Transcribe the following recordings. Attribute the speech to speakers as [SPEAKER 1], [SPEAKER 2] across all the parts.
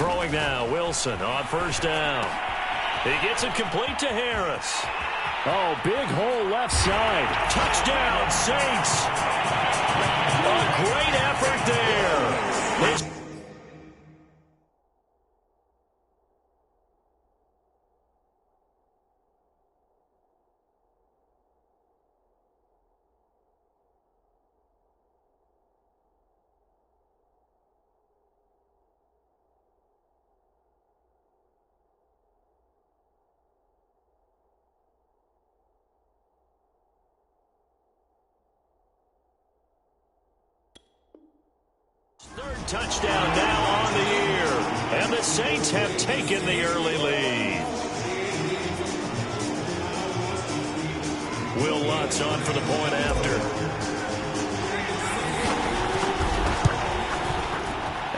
[SPEAKER 1] Throwing now, Wilson on first down. He gets it complete to Harris. Oh, big hole left side. Touchdown, Saints. A great effort there. Third touchdown now on the year. And the Saints have taken the early lead. Will Lutz on for the point after.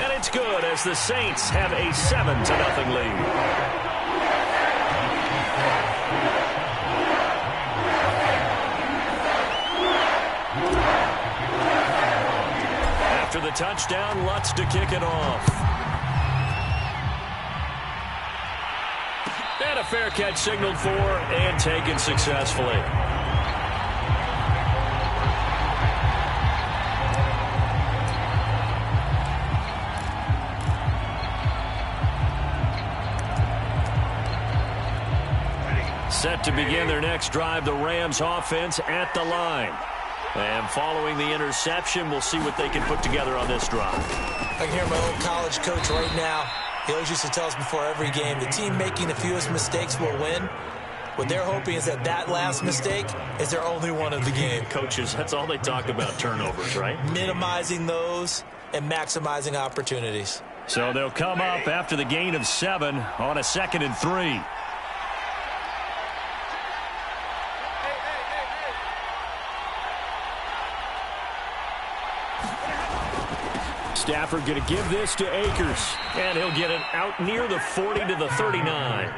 [SPEAKER 1] And it's good as the Saints have a 7-0 lead. After the touchdown, Lutz to kick it off. And a fair catch signaled for and taken successfully. Set to begin their next drive, the Rams offense at the line. And following the interception, we'll see what they can put together on this drive.
[SPEAKER 2] I can hear my old college coach right now. He always used to tell us before every game, the team making the fewest mistakes will win. What they're hoping is that that last mistake is their only one of the game.
[SPEAKER 1] Coaches, that's all they talk about, turnovers, right?
[SPEAKER 2] Minimizing those and maximizing opportunities.
[SPEAKER 1] So they'll come up after the gain of 7 on a 2nd and 3. Stafford going to give this to Akers, and he'll get it out near the 40 to the 39.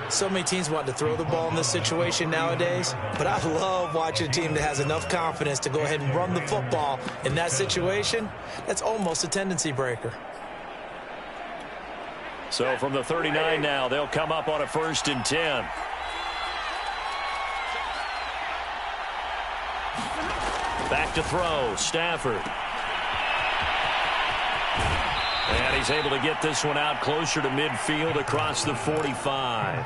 [SPEAKER 2] So many teams want to throw the ball in this situation nowadays, but I love watching a team that has enough confidence to go ahead and run the football in that situation. That's almost a tendency breaker.
[SPEAKER 1] So from the 39 now, they'll come up on a 1st and 10. Back to throw, Stafford. And he's able to get this one out closer to midfield across the 45.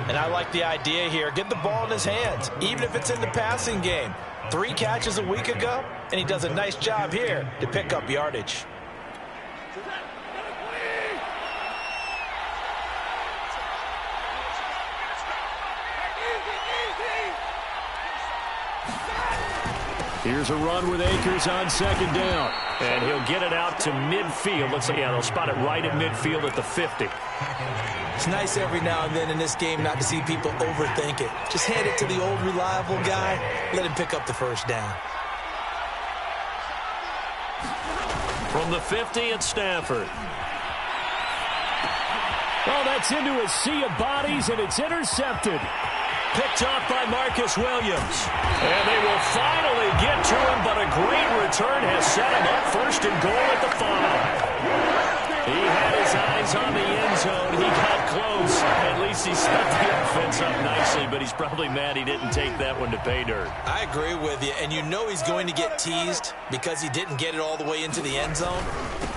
[SPEAKER 2] And I like the idea here. Get the ball in his hands, even if it's in the passing game. 3 catches a week ago, and he does a nice job here to pick up yardage.
[SPEAKER 1] Here's a run with Akers on 2nd down. And he'll get it out to midfield. Looks like, yeah, they'll spot it right at midfield at the 50.
[SPEAKER 2] It's nice every now and then in this game not to see people overthink it. Just hand it to the old reliable guy. Let him pick up the 1st down.
[SPEAKER 1] From the 50, it's Stafford. Oh, that's into a sea of bodies, and it's intercepted. Picked off by Marcus Williams. And they will finally get to him, but a great return has set him up 1st and goal at the 5. He had his eyes on the end zone. He got close. At least he set the offense up nicely, but he's probably mad he didn't take that one to pay dirt.
[SPEAKER 2] I agree with you, and you know he's going to get teased because he didn't get it all the way into the end zone.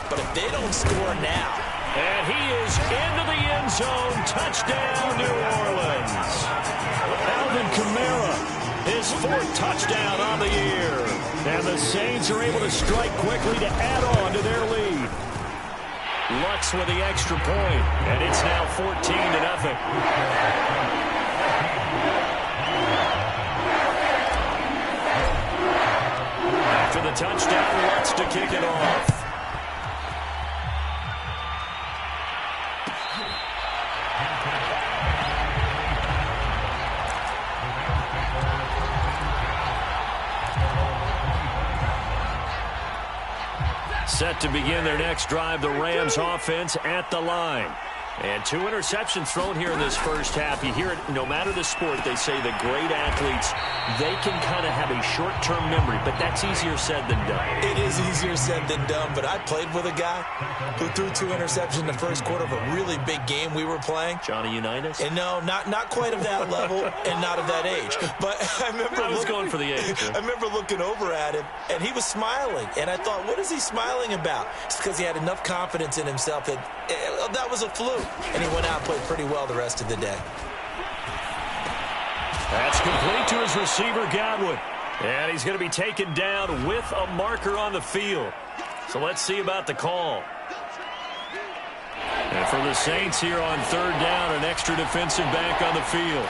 [SPEAKER 2] But if they don't score now.
[SPEAKER 1] And he is into the end zone. Touchdown, New Orleans. Alvin Kamara, his 4th touchdown on the year. And the Saints are able to strike quickly to add on to their lead. Lutz with the extra point, and it's now 14-0. After the touchdown, Lutz to kick it off. Set to begin their next drive, the Rams offense at the line. And 2 interceptions thrown here in this first half. You hear it, no matter the sport, they say the great athletes, they can kind of have a short-term memory, but that's easier said than done.
[SPEAKER 2] It is easier said than done, but I played with a guy who threw 2 interceptions in the first quarter of a really big game we were playing.
[SPEAKER 1] Johnny Unitas?
[SPEAKER 2] And no, not quite of that level and not of that age. But I was
[SPEAKER 1] going for the age.
[SPEAKER 2] I remember looking over at him, and he was smiling. And I thought, what is he smiling about? It's because he had enough confidence in himself that was a fluke. And he went out and played pretty well the rest of the day.
[SPEAKER 1] That's complete to his receiver, Godwin. And he's going to be taken down with a marker on the field. So let's see about the call. And for the Saints here on 3rd down, an extra defensive back on the field.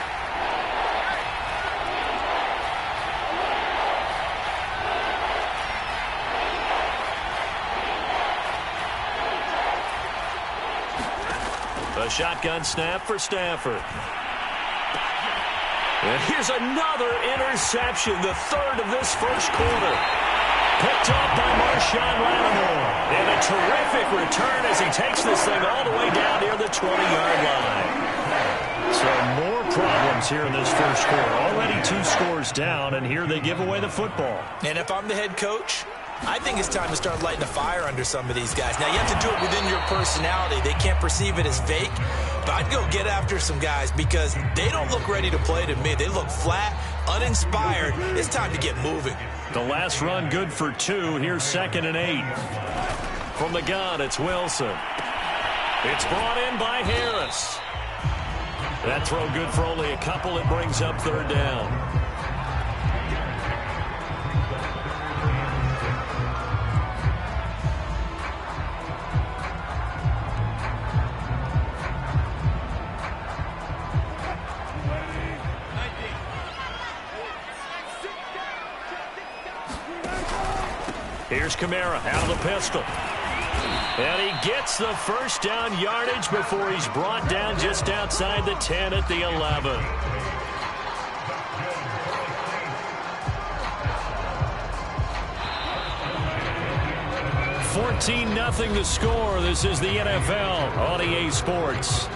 [SPEAKER 1] A shotgun snap for Stafford. And here's another interception, the 3rd of this first quarter. Picked off by Marshawn Lattimore. And a terrific return as he takes this thing all the way down near the 20-yard line. So more problems here in this first quarter. Already 2 scores down, and here they give away the football.
[SPEAKER 2] And if I'm the head coach, I think it's time to start lighting a fire under some of these guys. Now, you have to do it within your personality. They can't perceive it as fake. But I'd go get after some guys because they don't look ready to play to me. They look flat, uninspired. It's time to get moving.
[SPEAKER 1] The last run good for 2. Here's 2nd and 8. From the gun, it's Wilson. It's brought in by Harris. That throw good for only a couple. It brings up 3rd down. Here's Kamara out of the pistol. And he gets the first down yardage before he's brought down just outside the 10 at the 11. 14-0 the score. This is the NFL on EA Sports.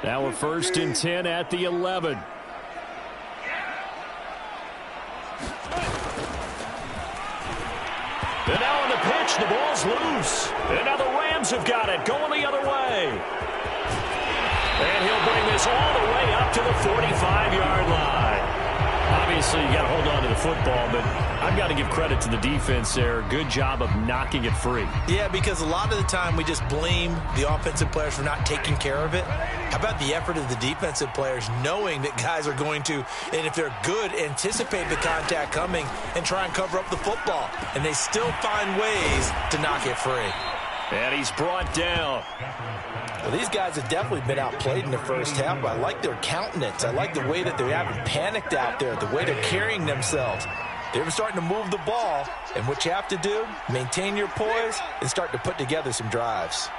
[SPEAKER 1] Now we're 1st and 10 at the 11. And now on the pitch, the ball's loose. And now the Rams have got it, going the other way. And he'll bring this all the way up to the 45-yard line. Obviously, you got to hold on to the football, but I've got to give credit to the defense there. Good job of knocking it free.
[SPEAKER 2] Yeah, because a lot of the time we just blame the offensive players for not taking care of it. How about the effort of the defensive players knowing that guys are going to, and if they're good, anticipate the contact coming and try and cover up the football. And they still find ways to knock it free.
[SPEAKER 1] And he's brought down.
[SPEAKER 2] Well, these guys have definitely been outplayed in the first half, but I like their countenance. I like the way that they haven't panicked out there, the way they're carrying themselves. They're starting to move the ball, and what you have to do, maintain your poise and start to put together some drives.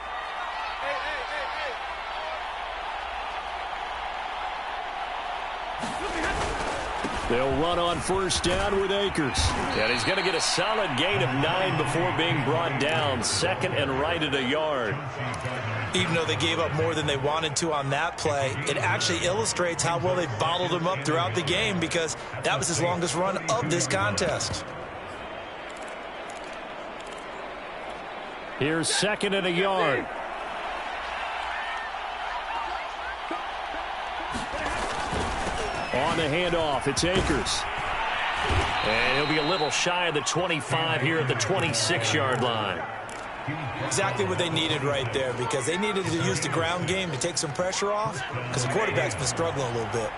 [SPEAKER 1] They'll run on 1st down with Akers. And he's going to get a solid gain of 9 before being brought down. 2nd and right at a yard.
[SPEAKER 2] Even though they gave up more than they wanted to on that play, it actually illustrates how well they bottled him up throughout the game because that was his longest run of this contest.
[SPEAKER 1] Here's 2nd and a yard. On the handoff, it's Akers. And he'll be a little shy of the 25 here at the 26-yard line.
[SPEAKER 2] Exactly what they needed right there because they needed to use the ground game to take some pressure off because the quarterback's been struggling a little bit.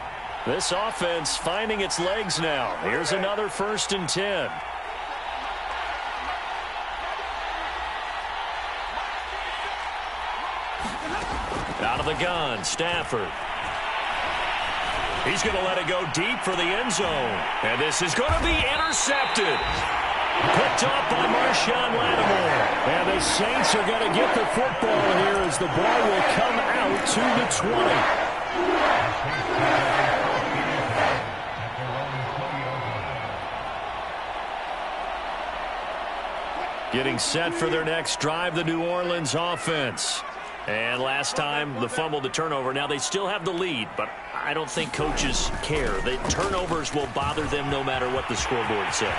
[SPEAKER 1] This offense finding its legs now. Here's another 1st and 10. Out of the gun, Stafford. He's going to let it go deep for the end zone. And this is going to be intercepted. Picked off by Marshawn Lattimore. And the Saints are going to get the football here as the ball will come out to the 20. Getting set for their next drive, the New Orleans offense. And last time, the fumble, the turnover. Now, they still have the lead, but I don't think coaches care. The turnovers will bother them no matter what the scoreboard says.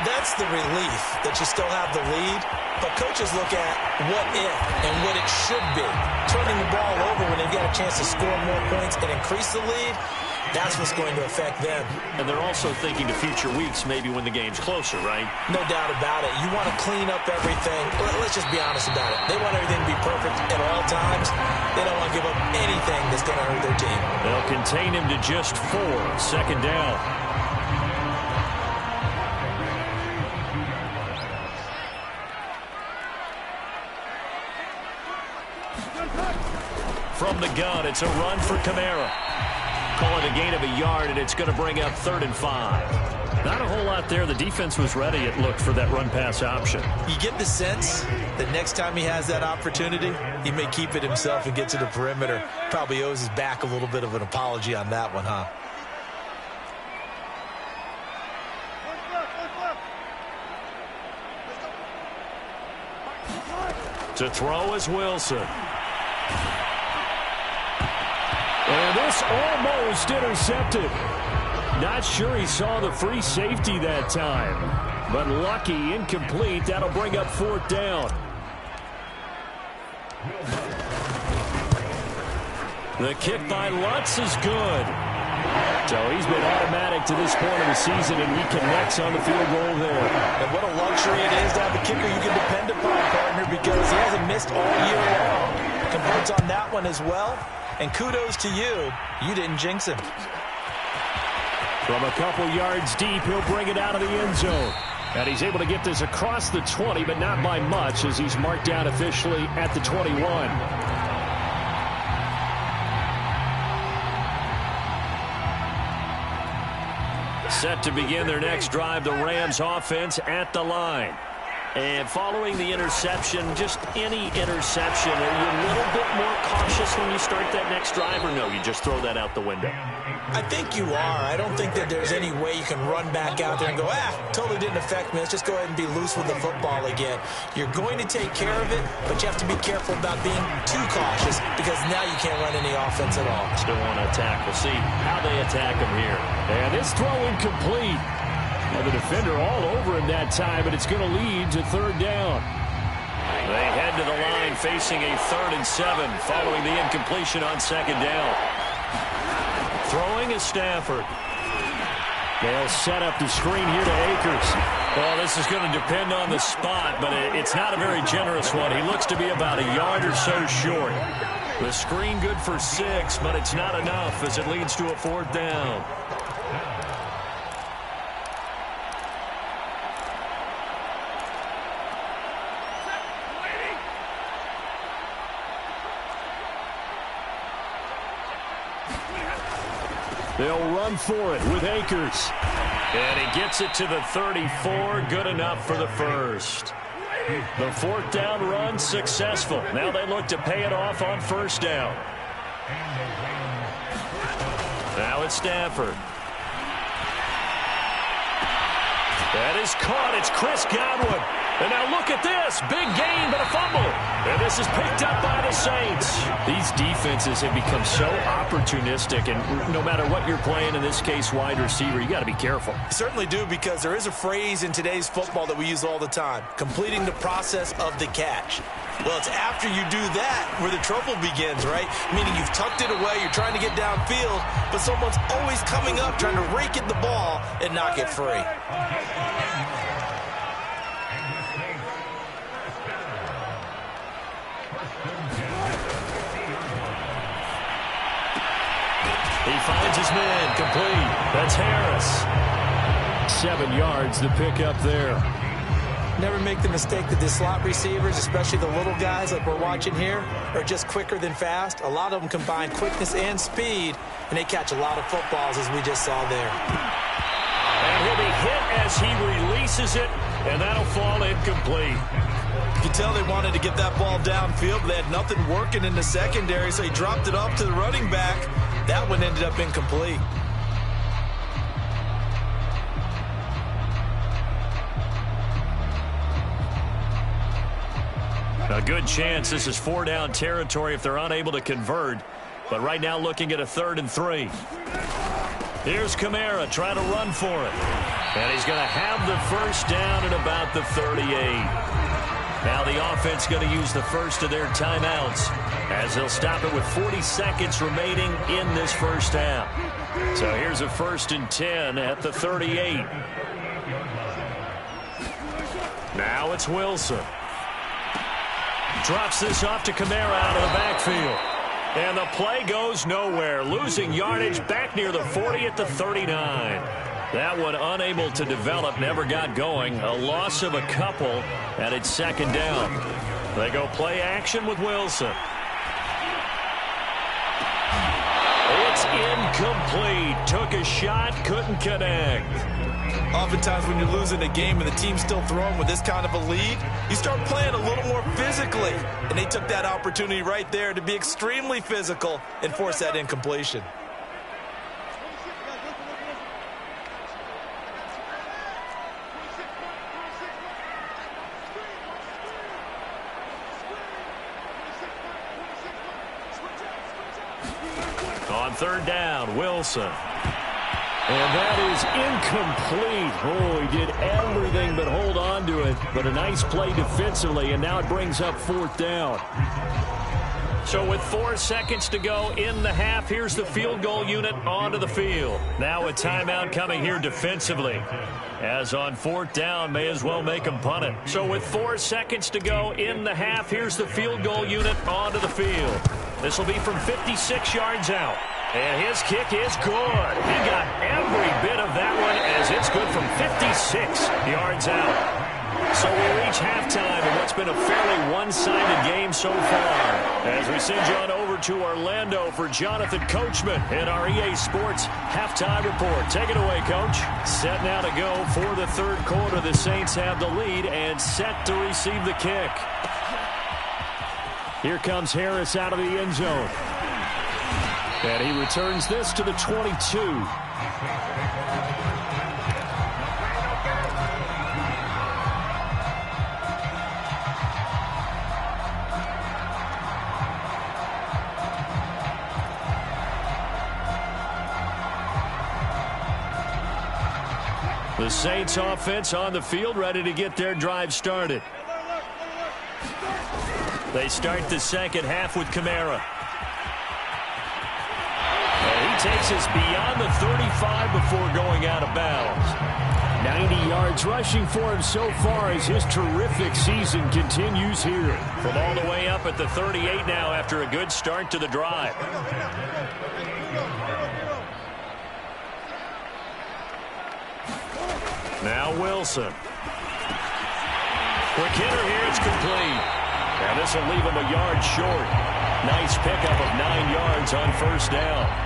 [SPEAKER 2] That's the relief that you still have the lead, but coaches look at what if and what it should be. Turning the ball over when they've got a chance to score more points and increase the lead, that's what's going to affect them.
[SPEAKER 1] And they're also thinking to future weeks, maybe when the game's closer, right?
[SPEAKER 2] No doubt about it. You want to clean up everything. Let's just be honest about it. They want everything to be perfect at all times. They don't want to give up anything that's going to hurt their team.
[SPEAKER 1] They'll contain him to just 4. Second down. From the gun, it's a run for Kamara. Call it a gain of a yard, and it's going to bring up 3rd and 5. Not a whole lot there. The defense was ready, it looked, for that run-pass option.
[SPEAKER 2] You get the sense that next time he has that opportunity, he may keep it himself and get to the perimeter. Probably owes his back a little bit of an apology on that one, huh?
[SPEAKER 1] To throw is Wilson. And this almost intercepted. Not sure he saw the free safety that time. But lucky, incomplete. That'll bring up 4th down. The kick by Lutz is good. So he's been automatic to this point of the season, and he connects on the field goal there.
[SPEAKER 2] And what a luxury it is to have a kicker you can depend upon, partner, because he hasn't missed all year long. Converts on that one as well. And kudos to you. You didn't jinx him.
[SPEAKER 1] From a couple yards deep, he'll bring it out of the end zone. And he's able to get this across the 20, but not by much, as he's marked down officially at the 21. Set to begin their next drive, the Rams offense at the line. And following the interception, just any interception, are you a little bit more cautious when you start that next drive, or no, you just throw that out the window?
[SPEAKER 2] I think you are. I don't think that there's any way you can run back out there and go, totally didn't affect me. Let's just go ahead and be loose with the football again. You're going to take care of it, but you have to be careful about being too cautious, because now you can't run any offense at all.
[SPEAKER 1] Still want to attack. We'll see how they attack him here. And this throw incomplete. And the defender all over him that time, but it's going to lead to 3rd down. They head to the line facing a 3rd and 7 following the incompletion on 2nd down. Throwing is Stafford. They'll set up the screen here to Akers. Well, this is going to depend on the spot, but it's not a very generous one. He looks to be about a yard or so short. The screen good for 6, but it's not enough as it leads to a 4th down. They'll run for it with Akers. And he gets it to the 34. Good enough for the first. The 4th down run successful. Now they look to pay it off on 1st down. Now it's Stafford. That is caught. It's Chris Godwin. And now look at this. Big gain, but a fumble. And this is picked up by the Saints. These defenses have become so opportunistic, and no matter what you're playing, in this case wide receiver, you got to be careful.
[SPEAKER 2] You certainly do, because there is a phrase in today's football that we use all the time: completing the process of the catch. Well, it's after you do that where the trouble begins, right? Meaning you've tucked it away, you're trying to get downfield, but someone's always coming up trying to rake at the ball and knock it free.
[SPEAKER 1] He finds his man, complete. That's Harris. 7 yards to pick up there.
[SPEAKER 2] Never make the mistake that the slot receivers, especially the little guys like we're watching here, are just quicker than fast. A lot of them combine quickness and speed, and they catch a lot of footballs, as we just saw there.
[SPEAKER 1] And he'll be hit as he releases it, and that'll fall incomplete.
[SPEAKER 2] could tell they wanted to get that ball downfield, but they had nothing working in the secondary, so he dropped it off to the running back. That one ended up incomplete.
[SPEAKER 1] A good chance this is 4-down territory if they're unable to convert. But right now looking at a 3rd and 3. Here's Kamara trying to run for it. And he's going to have the first down at about the 38. Now the offense going to use the first of their timeouts as they'll stop it with 40 seconds remaining in this first half. So here's a 1st and 10 at the 38. Now it's Wilson. Drops this off to Kamara out of the backfield. And the play goes nowhere. Losing yardage back near the 40 at the 39. That one unable to develop, never got going. A loss of a couple, and it's 2nd down. They go play action with Wilson. It's incomplete. Took a shot, couldn't connect.
[SPEAKER 2] Oftentimes when you're losing a game and the team's still throwing with this kind of a lead, you start playing a little more physically. And they took that opportunity right there to be extremely physical and force that incompletion.
[SPEAKER 1] On 3rd down, Wilson. And that is incomplete. Oh, he did everything but hold on to it. But a nice play defensively, and now it brings up 4th down. So with 4 seconds to go in the half, here's the field goal unit onto the field. Now a timeout coming here defensively. As on 4th down, may as well make them punt it. So with 4 seconds to go in the half, here's the field goal unit onto the field. This will be from 56 yards out. And his kick is good. He got every bit of that one as it's good from 56 yards out. So we reach halftime in what's been a fairly one-sided game so far. As we send you on over to Orlando for Jonathan Coachman in our EA Sports Halftime Report. Take it away, Coach. Set now to go for the 3rd quarter. The Saints have the lead and set to receive the kick. Here comes Harris out of the end zone. And he returns this to the 22. The Saints offense on the field, ready to get their drive started. They start the second half with Kamara. Takes us beyond the 35 before going out of bounds. 90 yards rushing for him so far as his terrific season continues here. From all the way up at the 38 now after a good start to the drive. Now Wilson. Quick hitter here, it's complete. Now this will leave him a yard short. Nice pickup of 9 yards on 1st down.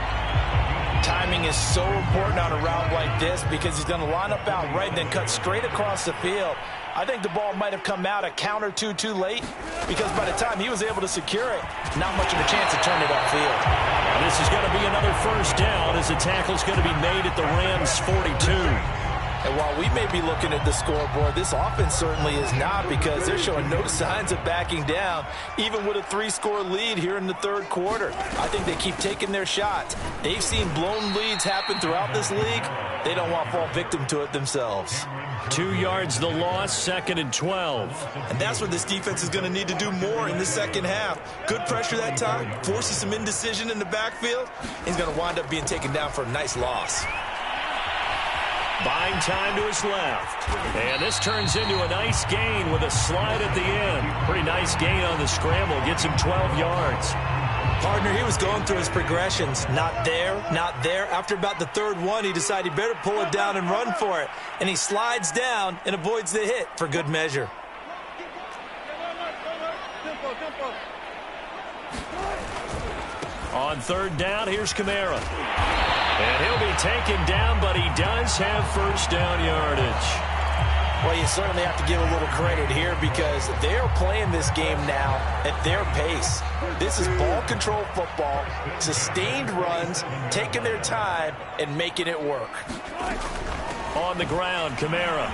[SPEAKER 2] Timing is so important on a route like this because he's going to line up out right and then cut straight across the field. I think the ball might have come out a count or two too late because by the time he was able to secure it, not much of a chance to turn it upfield.
[SPEAKER 1] Now this is going to be another 1st down as the tackle's going to be made at the Rams' 42.
[SPEAKER 2] And while we may be looking at the scoreboard, this offense certainly is not because they're showing no signs of backing down, even with a 3-score lead here in the 3rd quarter. I think they keep taking their shots. They've seen blown leads happen throughout this league. They don't want to fall victim to it themselves.
[SPEAKER 1] 2 yards the loss, 2nd and 12.
[SPEAKER 2] And that's what this defense is going to need to do more in the second half. Good pressure that time, forces some indecision in the backfield. He's going to wind up being taken down for a nice loss.
[SPEAKER 1] Buying time to his left. And this turns into a nice gain with a slide at the end. Pretty nice gain on the scramble. Gets him 12 yards.
[SPEAKER 2] Partner, he was going through his progressions. Not there, not there. After about the 3rd one, he decided he better pull it down and run for it. And he slides down and avoids the hit for good measure.
[SPEAKER 1] On 3rd down, here's Kamara. And he'll be taken down, but he does have 1st down yardage.
[SPEAKER 2] Well, you certainly have to give a little credit here because they're playing this game now at their pace. This is ball control football, sustained runs, taking their time and making it work.
[SPEAKER 1] On the ground, Kamara.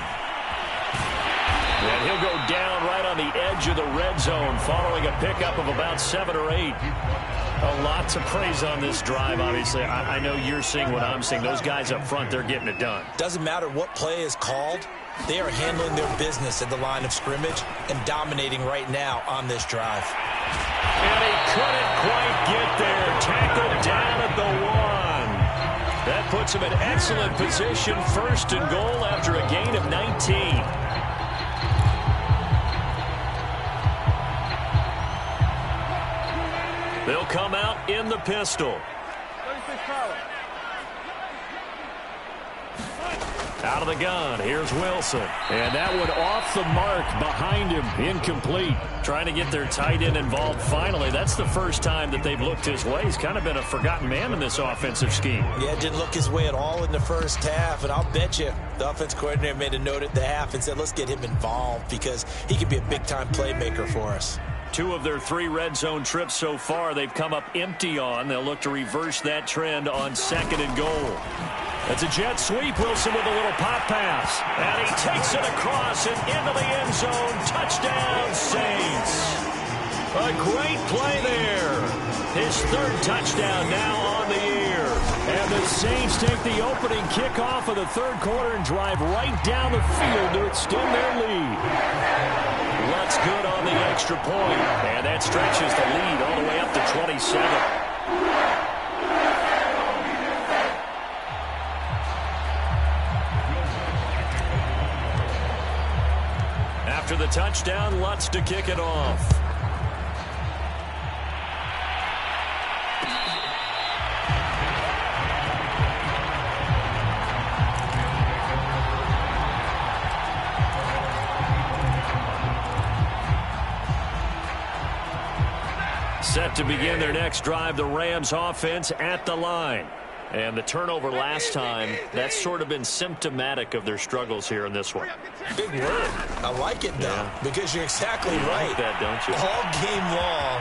[SPEAKER 1] And he'll go down right on the edge of the red zone following a pickup of about 7 or 8. A lot to praise on this drive, obviously. I know you're seeing what I'm seeing. Those guys up front, they're getting it done.
[SPEAKER 2] Doesn't matter what play is called. They are handling their business at the line of scrimmage and dominating right now on this drive.
[SPEAKER 1] And he couldn't quite get there. Tackled down at the 1. That puts him in excellent position. 1st and goal after a gain of 19. They'll come out in the pistol. Out of the gun, here's Wilson. And that one off the mark behind him, incomplete. Trying to get their tight end involved finally. That's the first time that they've looked his way. He's kind of been a forgotten man in this offensive scheme.
[SPEAKER 2] Yeah, didn't look his way at all in the first half. And I'll bet you the offense coordinator made a note at the half and said, let's get him involved because he could be a big-time playmaker for us.
[SPEAKER 1] 2 of their 3 red zone trips so far they've come up empty on. They'll look to reverse that trend on 2nd and goal. It's a jet sweep. Wilson with a little pop pass. And he takes it across and into the end zone. Touchdown, Saints. A great play there. His 3rd touchdown now on the year. And the Saints take the opening kickoff of the 3rd quarter and drive right down the field to extend their lead. Lutz good on the extra point. And that stretches the lead all the way up to 27. After the touchdown, Lutz to kick it off. Set to begin their next drive, the Rams offense at the line. And the turnover last time, that's sort of been symptomatic of their struggles here in this one.
[SPEAKER 2] Big word. I like it, though, because you're exactly right.
[SPEAKER 1] Like that, don't you?
[SPEAKER 2] All game long,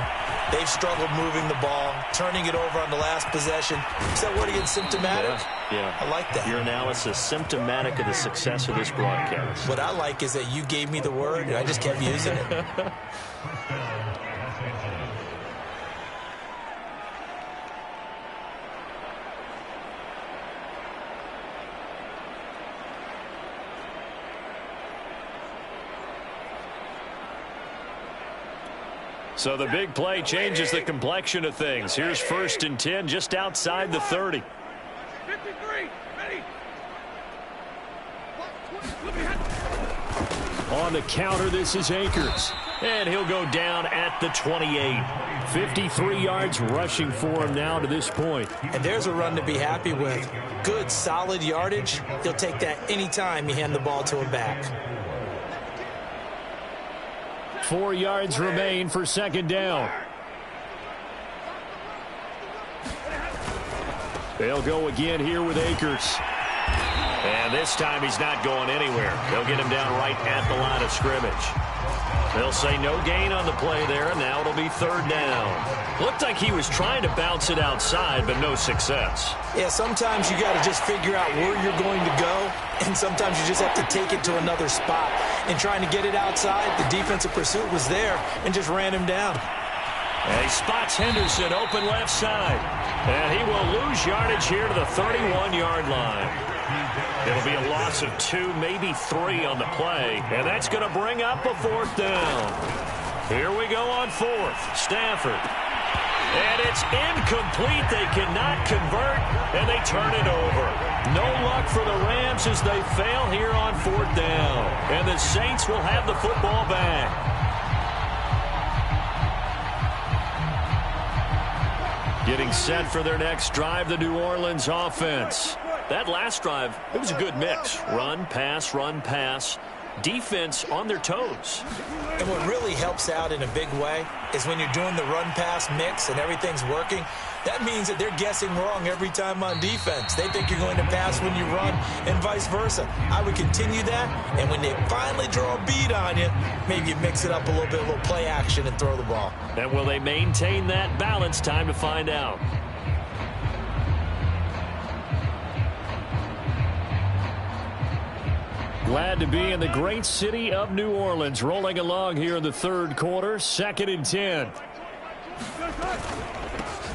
[SPEAKER 2] they've struggled moving the ball, turning it over on the last possession. Is that word again, symptomatic?
[SPEAKER 1] Yeah.
[SPEAKER 2] I like that.
[SPEAKER 1] Your analysis, symptomatic of the success of this broadcast.
[SPEAKER 2] What I like is that you gave me the word, and I just kept using it.
[SPEAKER 1] So the big play changes the complexion of things. Here's 1st and 10 just outside the 30.
[SPEAKER 3] 53, ready.
[SPEAKER 1] On the counter, this is Akers. And he'll go down at the 28. 53 yards rushing for him now to this point.
[SPEAKER 2] And there's a run to be happy with. Good, solid yardage. He'll take that anytime you hand the ball to him back.
[SPEAKER 1] 4 yards remain for 2nd down. They'll go again here with Akers. And this time he's not going anywhere. They'll get him down right at the line of scrimmage. They'll say no gain on the play there, and now it'll be 3rd down. Looked like he was trying to bounce it outside, but no success.
[SPEAKER 2] Yeah, sometimes you got to just figure out where you're going to go, and sometimes you just have to take it to another spot. And trying to get it outside, the defensive pursuit was there and just ran him down.
[SPEAKER 1] And he spots Henderson open left side. And he will lose yardage here to the 31-yard line. It'll be a loss of 2, maybe 3 on the play. And that's going to bring up a 4th down. Here we go on 4th. Stafford. And it's incomplete. They cannot convert, and they turn it over. No luck for the Rams as they fail here on 4th down. And the Saints will have the football back. Getting set for their next drive, the New Orleans offense. That last drive, it was a good mix. Run, pass, defense on their toes.
[SPEAKER 2] And what really helps out in a big way is when you're doing the run-pass mix and everything's working, that means that they're guessing wrong every time on defense. They think you're going to pass when you run and vice versa. I would continue that, and when they finally draw a beat on you, maybe you mix it up a little play action and throw the ball.
[SPEAKER 1] And will they maintain that balance? Time to find out. Glad to be in the great city of New Orleans, rolling along here in the third quarter, 2nd and 10.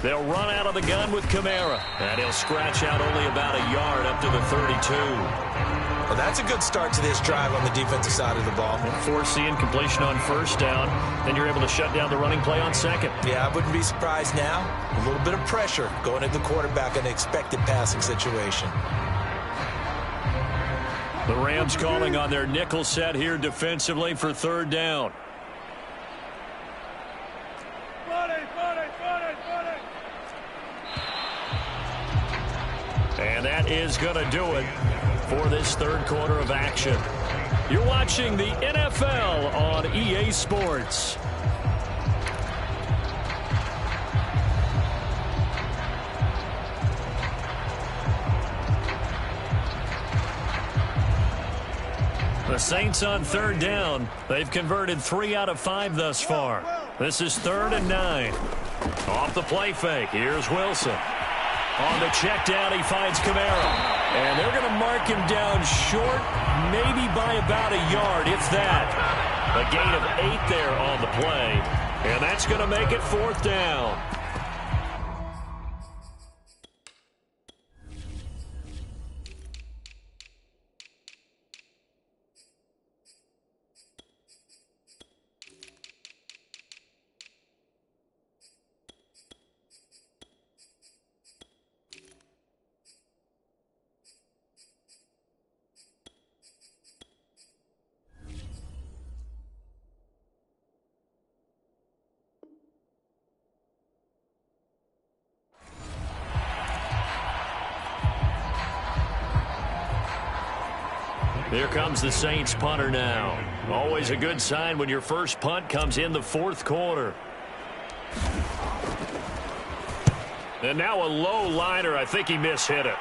[SPEAKER 1] They'll run out of the gun with Kamara, and he'll scratch out only about a yard up to the 32.
[SPEAKER 2] Well, that's a good start to this drive on the defensive side of the ball.
[SPEAKER 1] Forcing completion on first down, then you're able to shut down the running play on second.
[SPEAKER 2] Yeah, I wouldn't be surprised now. A little bit of pressure going at the quarterback in an expected passing situation.
[SPEAKER 1] The Rams calling on their nickel set here defensively for 3rd down. And that is going to do it for this third quarter of action. You're watching the NFL on EA Sports. The Saints on 3rd down. They've converted 3 out of 5 thus far. This is 3rd and 9. Off the play fake. Here's Wilson. On the check down, he finds Kamara. And they're going to mark him down short, maybe by about a yard, if that. A gain of 8 there on the play. And that's going to make it 4th down. Here comes the Saints punter now. Always a good sign when your first punt comes in the 4th quarter. And now a low liner. I think he mishit it.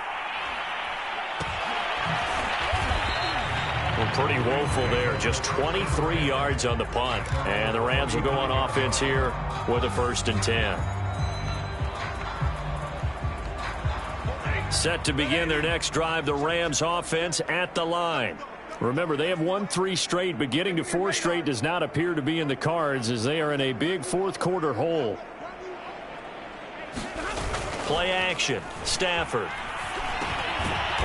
[SPEAKER 1] Well, pretty woeful there. Just 23 yards on the punt. And the Rams will go on offense here with a 1st and 10. Set to begin their next drive, the Rams offense at the line. Remember, they have won 3 straight, but getting to 4 straight does not appear to be in the cards as they are in a big 4th quarter hole. Play action. Stafford.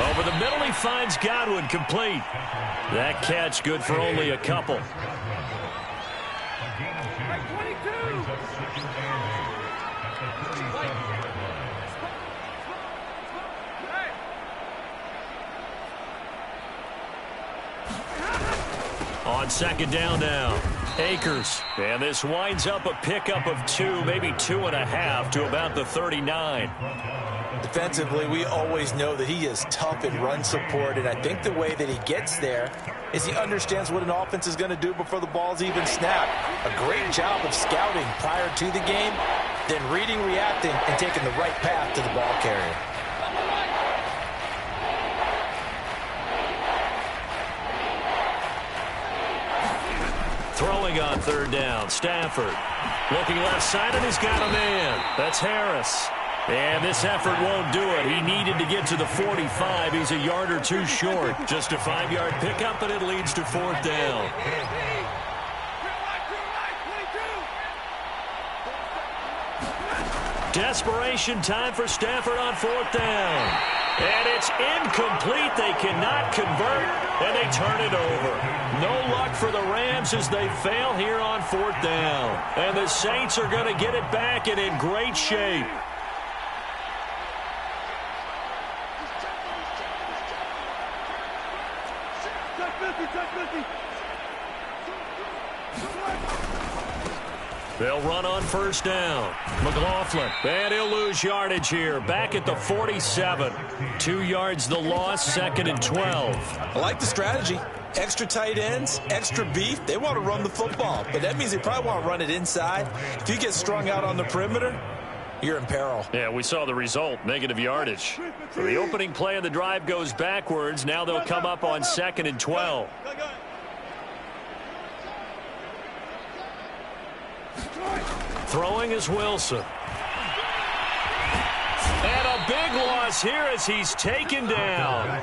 [SPEAKER 1] Over the middle, he finds Godwin, complete. That catch good for only a couple. On 2nd down now, Akers. And this winds up a pickup of 2, maybe 2.5 to about the 39.
[SPEAKER 2] Defensively, we always know that he is tough in run support, and I think the way that he gets there is he understands what an offense is going to do before the ball's even snapped. A great job of scouting prior to the game, then reading, reacting, and taking the right path to the ball carrier.
[SPEAKER 1] Throwing on 3rd down, Stafford. Looking left side, and he's got a man. That's Harris. And this effort won't do it. He needed to get to the 45. He's a yard or 2 short. Just a 5-yard pickup, and it leads to 4th down. Desperation time for Stafford on 4th down. And it's incomplete. They cannot convert, and they turn it over. No luck for the Rams as they fail here on 4th down. And the Saints are going to get it back and in great shape. They'll run on 1st down. McLaughlin, and he'll lose yardage here. Back at the 47. 2 yards the loss, 2nd and 12.
[SPEAKER 2] I like the strategy. Extra tight ends, extra beef, they want to run the football. But that means they probably want to run it inside. If you get strung out on the perimeter, you're in peril.
[SPEAKER 1] Yeah, we saw the result, negative yardage. So the opening play of the drive goes backwards. Now they'll come up on 2nd and 12. Throwing is Wilson. And a big loss here as he's taken down.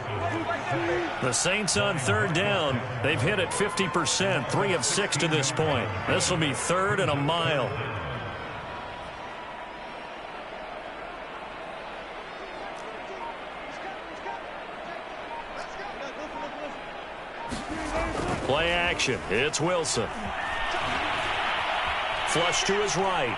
[SPEAKER 1] The Saints on 3rd down. They've hit it 50%, 3 of 6 to this point. This will be 3rd and a mile. Play action. It's Wilson. Flush to his right.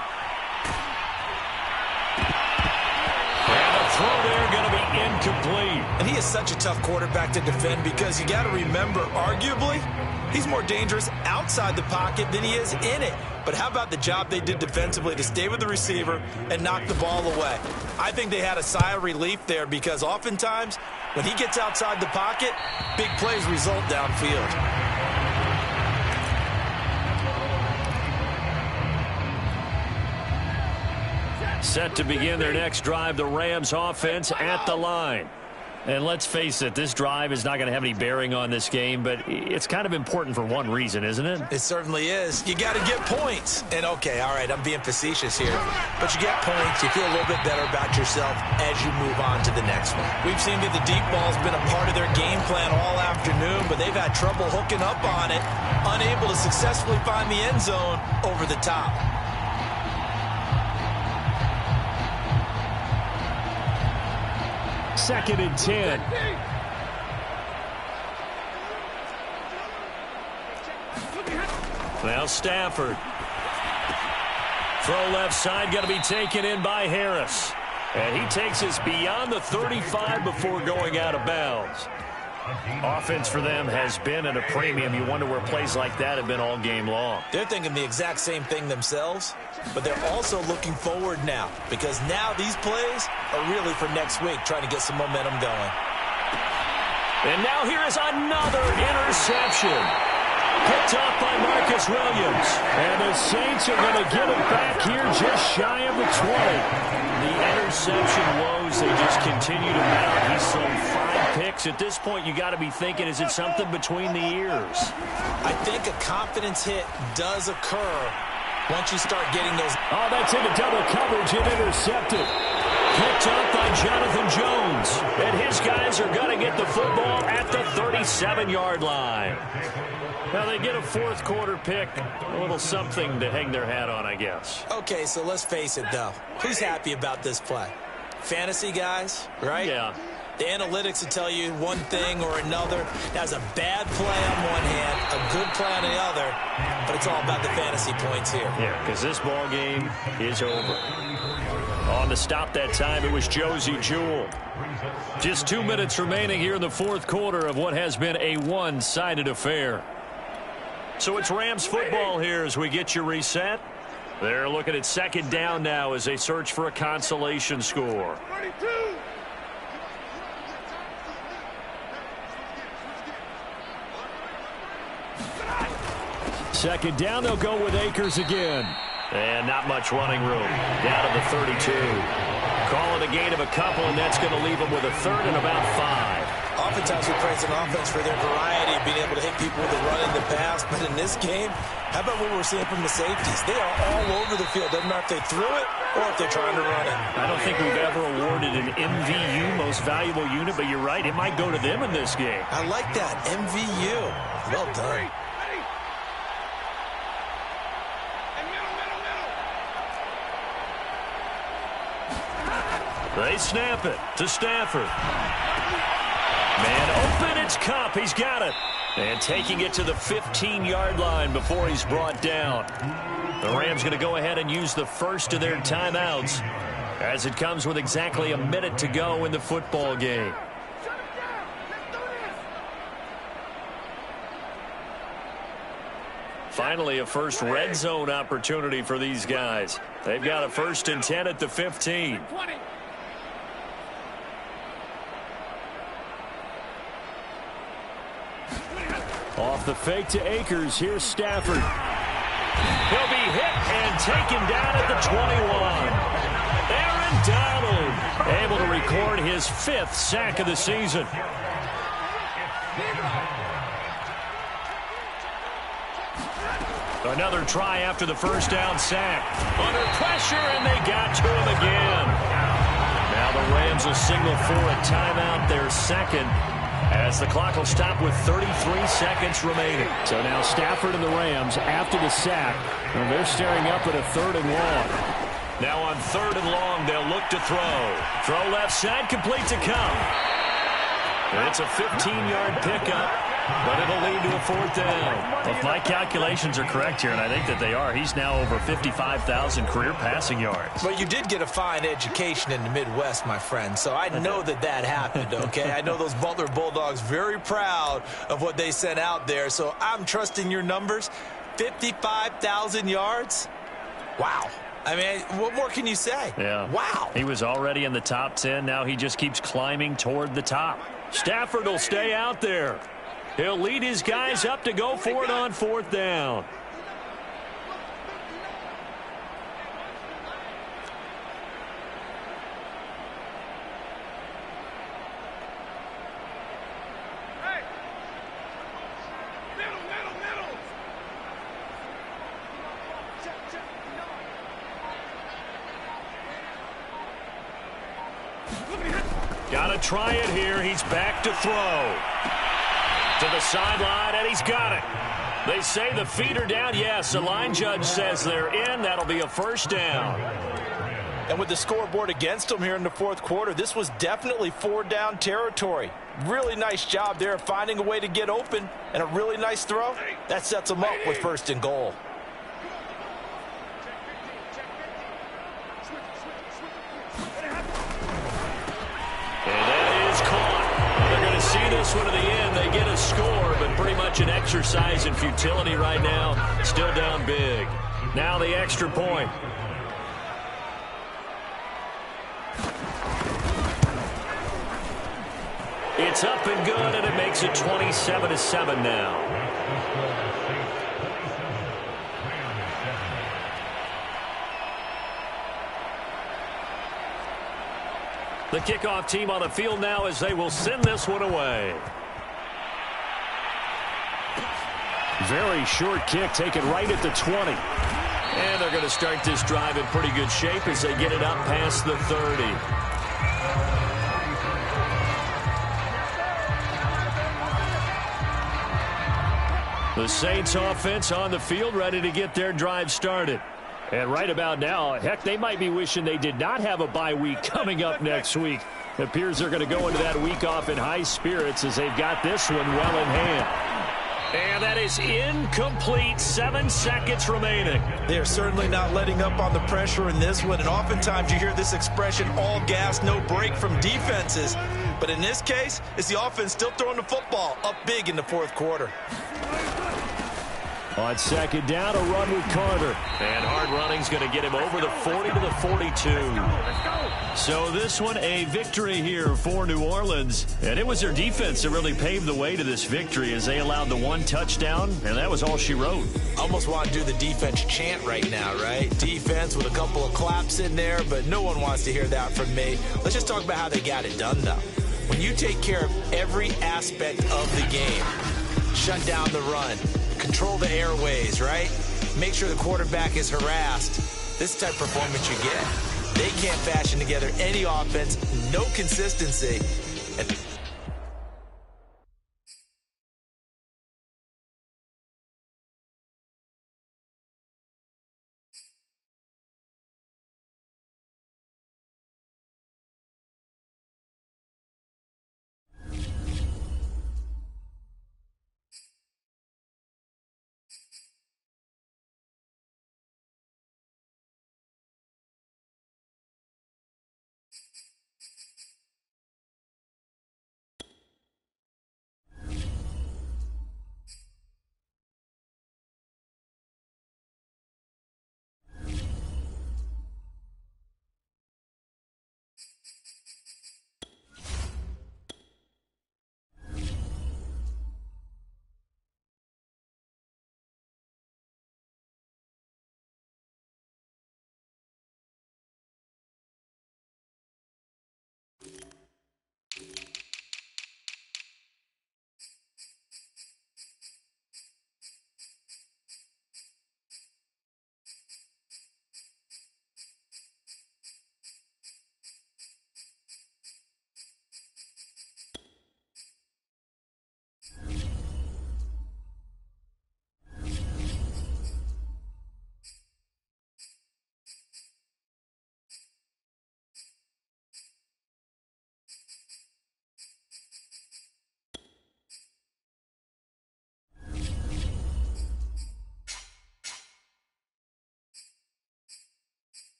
[SPEAKER 1] And the throw there going to be incomplete.
[SPEAKER 2] And he is such a tough quarterback to defend because you got to remember, arguably, he's more dangerous outside the pocket than he is in it. But how about the job they did defensively to stay with the receiver and knock the ball away? I think they had a sigh of relief there because oftentimes when he gets outside the pocket, big plays result downfield.
[SPEAKER 1] Set to begin their next drive, the Rams offense at the line. And let's face it, this drive is not going to have any bearing on this game, but it's kind of important for one reason, isn't it?
[SPEAKER 2] It certainly is. You got to get points. And, okay, all right, I'm being facetious here. But you get points, you feel a little bit better about yourself as you move on to the next one. We've seen that the deep ball's been a part of their game plan all afternoon, but they've had trouble hooking up on it, unable to successfully find the end zone over the top.
[SPEAKER 1] Second and 10. Now Stafford. Throw left side, got to be taken in by Harris. And he takes us beyond the 35 before going out of bounds. Offense for them has been at a premium. You wonder where plays like that have been all game long.
[SPEAKER 2] They're thinking the exact same thing themselves, but they're also looking forward now because now these plays are really for next week, trying to get some momentum going.
[SPEAKER 1] And now here is another interception. Picked off by Marcus Williams. And the Saints are going to get it back here just shy of the 20. The interception woes, they just continue to mount. He's thrown 5 picks. At this point, you got to be thinking, is it something between the ears?
[SPEAKER 2] I think a confidence hit does occur once you start getting those.
[SPEAKER 1] Oh, that's into double coverage and intercepted. Picked up by Jonathan Jones. And his guys are going to get the football at the 37-yard line. Now they get a fourth quarter pick, a little something to hang their hat on, I guess.
[SPEAKER 2] Okay, so let's face it, though. Who's happy about this play? Fantasy guys, right?
[SPEAKER 1] Yeah.
[SPEAKER 2] The analytics will tell you one thing or another. That's a bad play on one hand, a good play on the other, but it's all about the fantasy points here.
[SPEAKER 1] Yeah, because this ball game is over. On the stop that time, it was Josie Jewell. Just 2 minutes remaining here in the fourth quarter of what has been a one-sided affair. So it's Rams football here as we get you reset. They're looking at second down now as they search for a consolation score.
[SPEAKER 3] 32.
[SPEAKER 1] Second down, they'll go with Akers again. And not much running room. Down to the 32. Call it a gain of a couple, and that's going to leave them with a third and about 5.
[SPEAKER 2] Oftentimes we praise an offense for their variety of being able to hit people with a run in the pass, but in this game, how about what we're seeing from the safeties? They are all over the field. Doesn't matter if they threw it or if they're trying to run it.
[SPEAKER 1] I don't think we've ever awarded an MVU, most valuable unit, but you're right, it might go to them in this game.
[SPEAKER 2] I like that, MVU. Well done.
[SPEAKER 1] They snap it to Stafford. Man open, it's Kupp. He's got it. And taking it to the 15-yard line before he's brought down. The Rams going to go ahead and use the first of their timeouts as it comes with exactly a minute to go in the football game. Finally, a first red zone opportunity for these guys. They've got a 1st and 10 at the 15.
[SPEAKER 3] 20.
[SPEAKER 1] Off the fake to Akers. Here's Stafford. He'll be hit and taken down at the 21. Aaron Donald able to record his 5th sack of the season. Another try after the first down sack. Under pressure, and they got to him again. Now the Rams will signal for a timeout, their second, as the clock will stop with 33 seconds remaining. So now Stafford and the Rams, after the sack, and they're staring up at a 3rd and long. Now on 3rd and long, they'll look to throw. Throw left side, complete to Kupp. It's a 15-yard pickup, but it'll lead to a 4th down.
[SPEAKER 4] Well, if my calculations are correct here, and I think that they are, he's now over 55,000 career passing yards.
[SPEAKER 2] But you did get a fine education in the Midwest, my friend, so I know that happened, okay? I know those Butler Bulldogs very proud of what they sent out there, so I'm trusting your numbers. 55,000 yards? Wow. I mean, what more can you say?
[SPEAKER 4] Yeah.
[SPEAKER 2] Wow.
[SPEAKER 4] He was already in the top 10. Now he just keeps climbing toward the top.
[SPEAKER 1] Stafford will stay out there. He'll lead his guys up to go for it on 4th down.
[SPEAKER 3] Hey! Middle! Check.
[SPEAKER 1] Got to try it here. He's back to throw. To the sideline, and he's got it. They say the feet are down. Yes, the line judge says they're in. That'll be a 1st down.
[SPEAKER 2] And with the scoreboard against them here in the 4th quarter, this was definitely 4-down territory. Really nice job there of finding a way to get open, and a really nice throw. That sets them up with 1st and goal.
[SPEAKER 1] See this one to the end. They get a score, but pretty much an exercise in futility right now. Still down big. Now the extra point. It's up and good, and it makes it 27-7 now. The kickoff team on the field now as they will send this one away. Very short kick taken right at the 20. And they're going to start this drive in pretty good shape as they get it up past the 30. The Saints offense on the field ready to get their drive started. And right about now, heck, they might be wishing they did not have a bye week coming up next week. It appears they're going to go into that week off in high spirits as they've got this one well in hand. And that is incomplete. 7 seconds remaining.
[SPEAKER 2] They're certainly not letting up on the pressure in this one. And oftentimes you hear this expression, all gas, no break from defenses. But in this case, it's the offense still throwing the football up big in the 4th quarter.
[SPEAKER 1] On 2nd down, a run with Carter. And hard running's going to get him over the 40 to the 42. So this one, a victory here for New Orleans. And it was their defense that really paved the way to this victory as they allowed the 1 touchdown, and that was all she wrote.
[SPEAKER 2] Almost want to do the defense chant right now, right? Defense with a couple of claps in there, but no one wants to hear that from me. Let's just talk about how they got it done, though. When you take care of every aspect of the game, shut down the run, control the airways, right? Make sure the quarterback is harassed. This type of performance you get. They can't fashion together any offense, no consistency. And